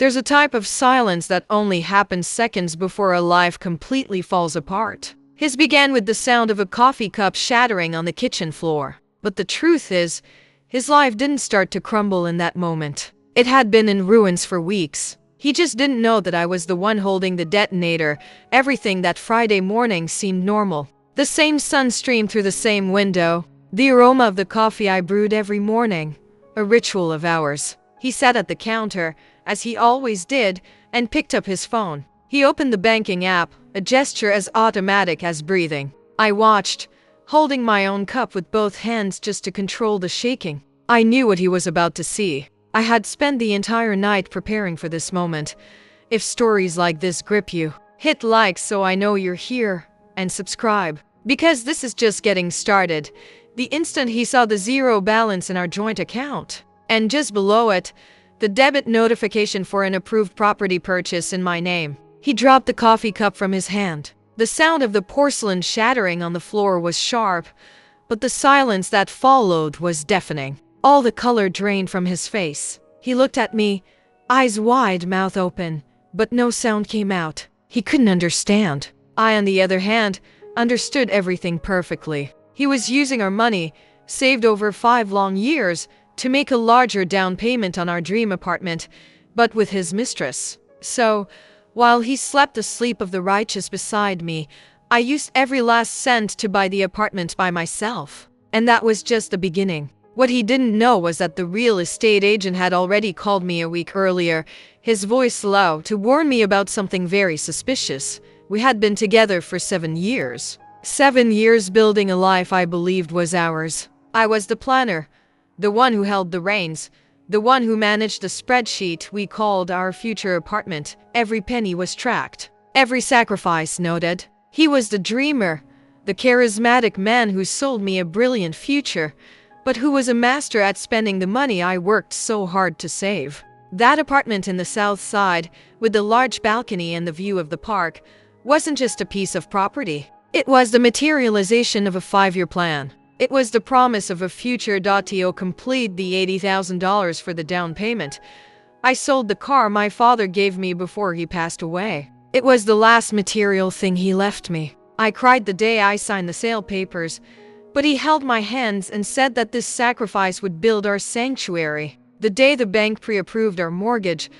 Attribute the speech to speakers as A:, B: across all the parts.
A: There's a type of silence that only happens seconds before a life completely falls apart. His began with the sound of a coffee cup shattering on the kitchen floor. But the truth is, his life didn't start to crumble in that moment. It had been in ruins for weeks. He just didn't know that I was the one holding the detonator. Everything that Friday morning seemed normal. The same sun streamed through the same window. The aroma of the coffee I brewed every morning. A ritual of ours. He sat at the counter, as he always did, and picked up his phone. He opened the banking app, a gesture as automatic as breathing. I watched, holding my own cup with both hands just to control the shaking. I knew what he was about to see. I had spent the entire night preparing for this moment. If stories like this grip you, hit like so I know you're here, and subscribe. Because this is just getting started. The instant he saw the zero balance in our joint account, and just below it, the debit notification for an approved property purchase in my name, he dropped the coffee cup from his hand. The sound of the porcelain shattering on the floor was sharp, but the silence that followed was deafening. All the color drained from his face. He looked at me, eyes wide, mouth open, but no sound came out. He couldn't understand. I, on the other hand, understood everything perfectly. He was using our money, saved over 5 long years, to make a larger down payment on our dream apartment, but with his mistress. So, while he slept the sleep of the righteous beside me, I used every last cent to buy the apartment by myself. And that was just the beginning. What he didn't know was that the real estate agent had already called me a week earlier, his voice low, to warn me about something very suspicious. We had been together for 7 years. 7 years building a life I believed was ours. I was the planner, the one who held the reins, the one who managed the spreadsheet we called our future apartment. Every penny was tracked, every sacrifice noted. He was the dreamer, the charismatic man who sold me a brilliant future, but who was a master at spending the money I worked so hard to save. That apartment in the south side, with the large balcony and the view of the park, wasn't just a piece of property. It was the materialization of a 5-year plan. It was the promise of a future. To complete the $80,000 for the down payment, I sold the car my father gave me before he passed away. It was the last material thing he left me. I cried the day I signed the sale papers, but he held my hands and said that this sacrifice would build our sanctuary. The day the bank pre-approved our mortgage,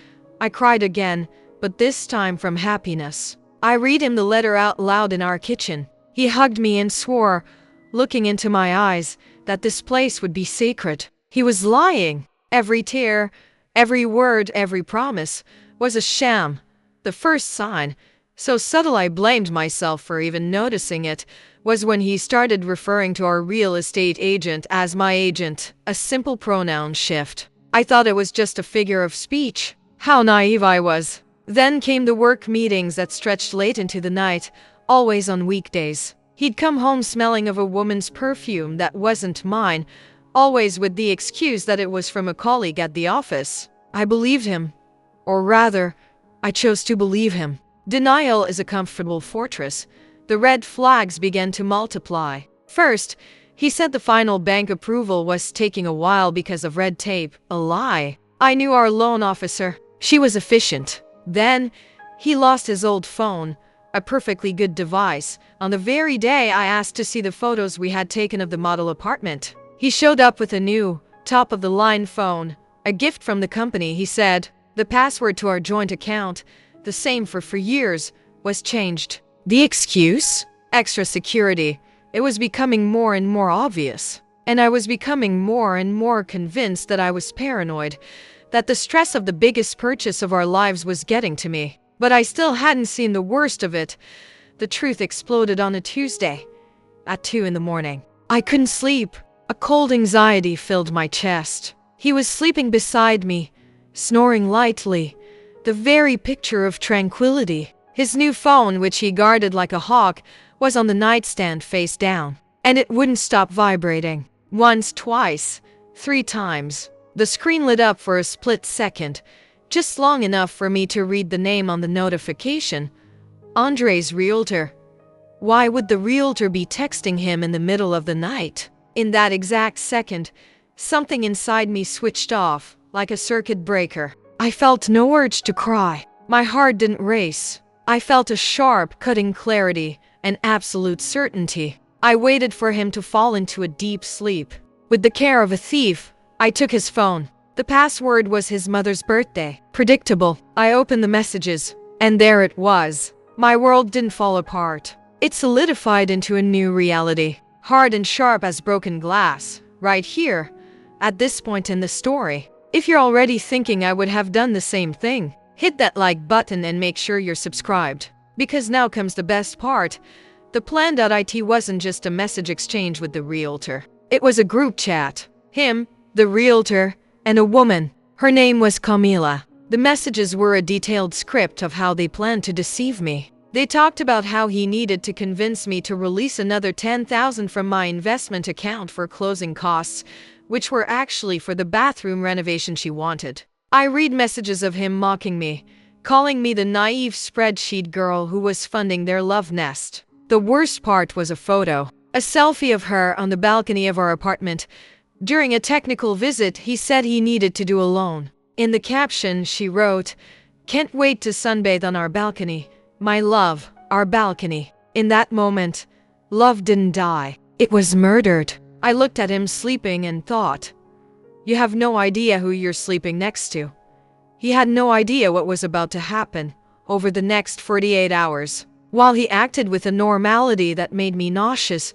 A: I cried again, but this time from happiness. I read him the letter out loud in our kitchen. He hugged me and swore, looking into my eyes, that this place would be sacred. He was lying. Every tear, every word, every promise was a sham. The first sign, so subtle I blamed myself for even noticing it, was when he started referring to our real estate agent as my agent, a simple pronoun shift. I thought it was just a figure of speech. How naive I was. Then came the work meetings that stretched late into the night, always on weekdays. He'd come home smelling of a woman's perfume that wasn't mine, always with the excuse that it was from a colleague at the office. I believed him. Or rather, I chose to believe him. Denial is a comfortable fortress. The red flags began to multiply. First, he said the final bank approval was taking a while because of red tape. A lie. I knew our loan officer. She was efficient. Then, he lost his old phone, a perfectly good device, on the very day I asked to see the photos we had taken of the model apartment. He showed up with a new, top-of-the-line phone, a gift from the company. He said the password to our joint account, the same for years, was changed. The excuse? Extra security. It was becoming more and more obvious. And I was becoming more and more convinced that I was paranoid, that the stress of the biggest purchase of our lives was getting to me. But I still hadn't seen the worst of it. The truth exploded on a Tuesday, at 2 in the morning. I couldn't sleep. A cold anxiety filled my chest. He was sleeping beside me, snoring lightly, the very picture of tranquility. His new phone, which he guarded like a hawk, was on the nightstand face down, and it wouldn't stop vibrating. Once, twice, 3 times. The screen lit up for a split second, just long enough for me to read the name on the notification. Andre's realtor. Why would the realtor be texting him in the middle of the night? In that exact second, something inside me switched off, like a circuit breaker. I felt no urge to cry. My heart didn't race. I felt a sharp, cutting clarity and absolute certainty. I waited for him to fall into a deep sleep. With the care of a thief, I took his phone. The password was his mother's birthday. Predictable. I opened the messages, and there it was. My world didn't fall apart. It solidified into a new reality, hard and sharp as broken glass, right here, at this point in the story. If you're already thinking I would have done the same thing, hit that like button and make sure you're subscribed. Because now comes the best part. The plan.it wasn't just a message exchange with the realtor. It was a group chat. Him, the realtor, and a woman. Her name was Camila. The messages were a detailed script of how they planned to deceive me. They talked about how he needed to convince me to release another $10,000 from my investment account for closing costs, which were actually for the bathroom renovation she wanted. I read messages of him mocking me, calling me the naive spreadsheet girl who was funding their love nest. The worst part was a photo, a selfie of her on the balcony of our apartment. During a technical visit he said he needed to do alone. In the caption she wrote, "Can't wait to sunbathe on our balcony. My love, our balcony." In that moment, love didn't die. It was murdered. I looked at him sleeping and thought, you have no idea who you're sleeping next to. He had no idea what was about to happen over the next 48 hours. While he acted with a normality that made me nauseous,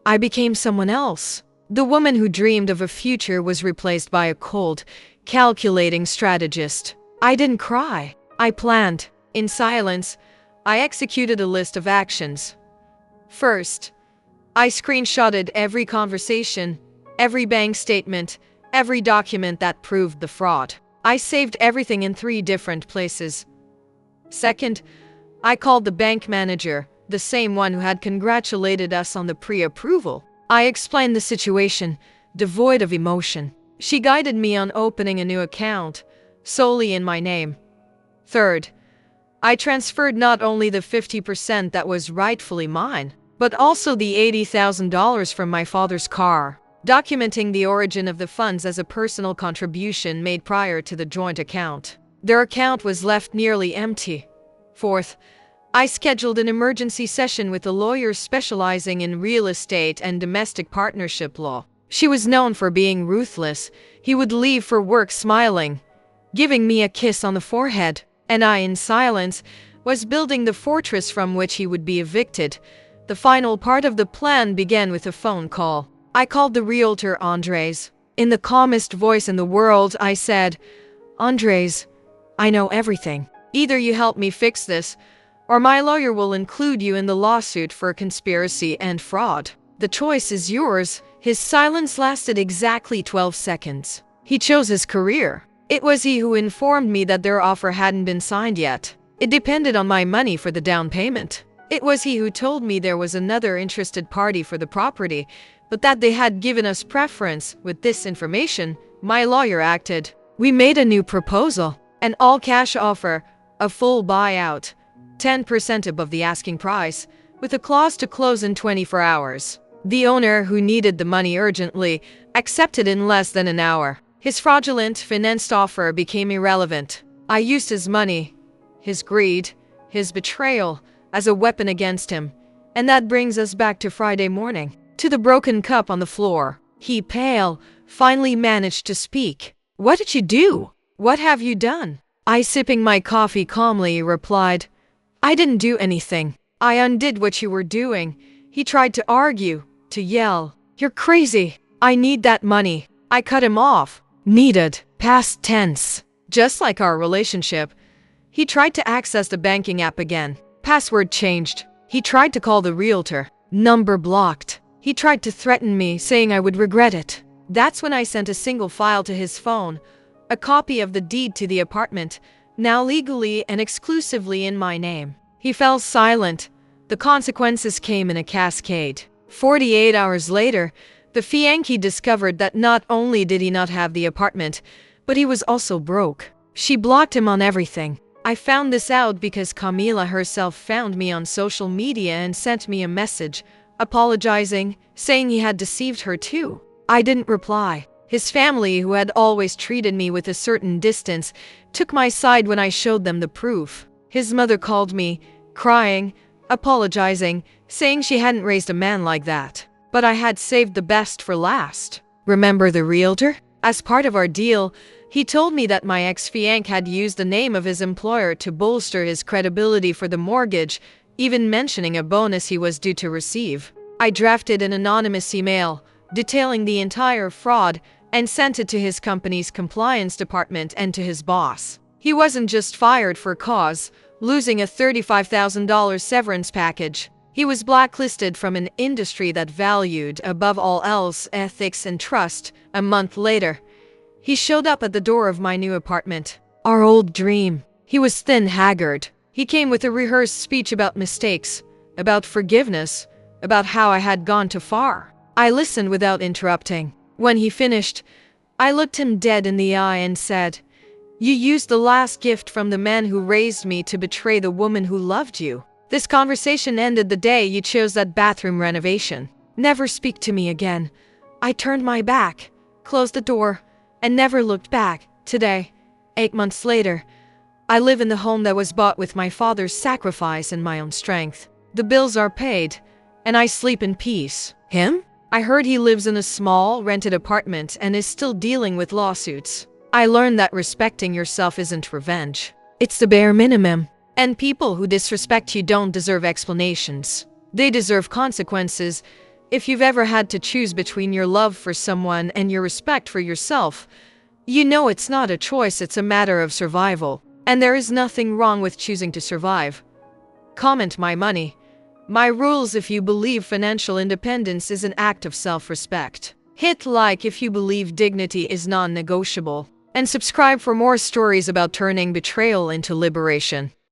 A: I became someone else. The woman who dreamed of a future was replaced by a cold, calculating strategist. I didn't cry. I planned. In silence, I executed a list of actions. First, I screenshotted every conversation, every bank statement, every document that proved the fraud. I saved everything in 3 different places. Second, I called the bank manager, the same one who had congratulated us on the pre-approval. I explained the situation, devoid of emotion. She guided me on opening a new account, solely in my name. Third, I transferred not only the 50% that was rightfully mine, but also the $80,000 from my father's car, documenting the origin of the funds as a personal contribution made prior to the joint account. Their account was left nearly empty. Fourth, I scheduled an emergency session with a lawyer specializing in real estate and domestic partnership law. She was known for being ruthless. He would leave for work smiling, giving me a kiss on the forehead, and I, in silence, was building the fortress from which he would be evicted. The final part of the plan began with a phone call. I called the realtor Andres. In the calmest voice in the world, I said, "Andres, I know everything. Either you help me fix this, or my lawyer will include you in the lawsuit for conspiracy and fraud. The choice is yours." His silence lasted exactly 12 seconds. He chose his career. It was he who informed me that their offer hadn't been signed yet. It depended on my money for the down payment. It was he who told me there was another interested party for the property, but that they had given us preference. With this information, my lawyer acted. We made a new proposal, an all-cash offer, a full buyout, 10% above the asking price, with a clause to close in 24 hours. The owner, who needed the money urgently, accepted in less than an hour. His fraudulent, financed offer became irrelevant. I used his money, his greed, his betrayal, as a weapon against him. And that brings us back to Friday morning, to the broken cup on the floor. He, pale, finally managed to speak. "What did you do? What have you done?" I, sipping my coffee calmly, replied, "I didn't do anything. I undid what you were doing." He tried to argue, to yell, "You're crazy. I need that money." I cut him off. Needed, past tense. Just like our relationship. He tried to access the banking app again. Password changed. He tried to call the realtor. Number blocked. He tried to threaten me, saying I would regret it. That's when I sent a single file to his phone, a copy of the deed to the apartment, now legally and exclusively in my name. He fell silent. The consequences came in a cascade. 48 hours later, the fiancé discovered that not only did he not have the apartment, but he was also broke. She blocked him on everything. I found this out because Camila herself found me on social media and sent me a message, apologizing, saying he had deceived her too. I didn't reply. His family, who had always treated me with a certain distance, took my side when I showed them the proof. His mother called me, crying, apologizing, saying she hadn't raised a man like that. But I had saved the best for last. Remember the realtor? As part of our deal, he told me that my ex-fiancé had used the name of his employer to bolster his credibility for the mortgage, even mentioning a bonus he was due to receive. I drafted an anonymous email detailing the entire fraud and sent it to his company's compliance department and to his boss. He wasn't just fired for cause, losing a $35,000 severance package. He was blacklisted from an industry that valued, above all else, ethics and trust. A month later, he showed up at the door of my new apartment. Our old dream. He was thin, haggard. He came with a rehearsed speech about mistakes, about forgiveness, about how I had gone too far. I listened without interrupting. When he finished, I looked him dead in the eye and said, "You used the last gift from the man who raised me to betray the woman who loved you. This conversation ended the day you chose that bathroom renovation. Never speak to me again." I turned my back, closed the door, and never looked back. Today, 8 months later, I live in the home that was bought with my father's sacrifice and my own strength. The bills are paid, and I sleep in peace. Him? I heard he lives in a small, rented apartment and is still dealing with lawsuits. I learned that respecting yourself isn't revenge. It's the bare minimum. And people who disrespect you don't deserve explanations. They deserve consequences. If you've ever had to choose between your love for someone and your respect for yourself, you know it's not a choice, it's a matter of survival. And there is nothing wrong with choosing to survive. Comment my money. My rules if you believe financial independence is an act of self-respect. Hit like if you believe dignity is non-negotiable. And subscribe for more stories about turning betrayal into liberation.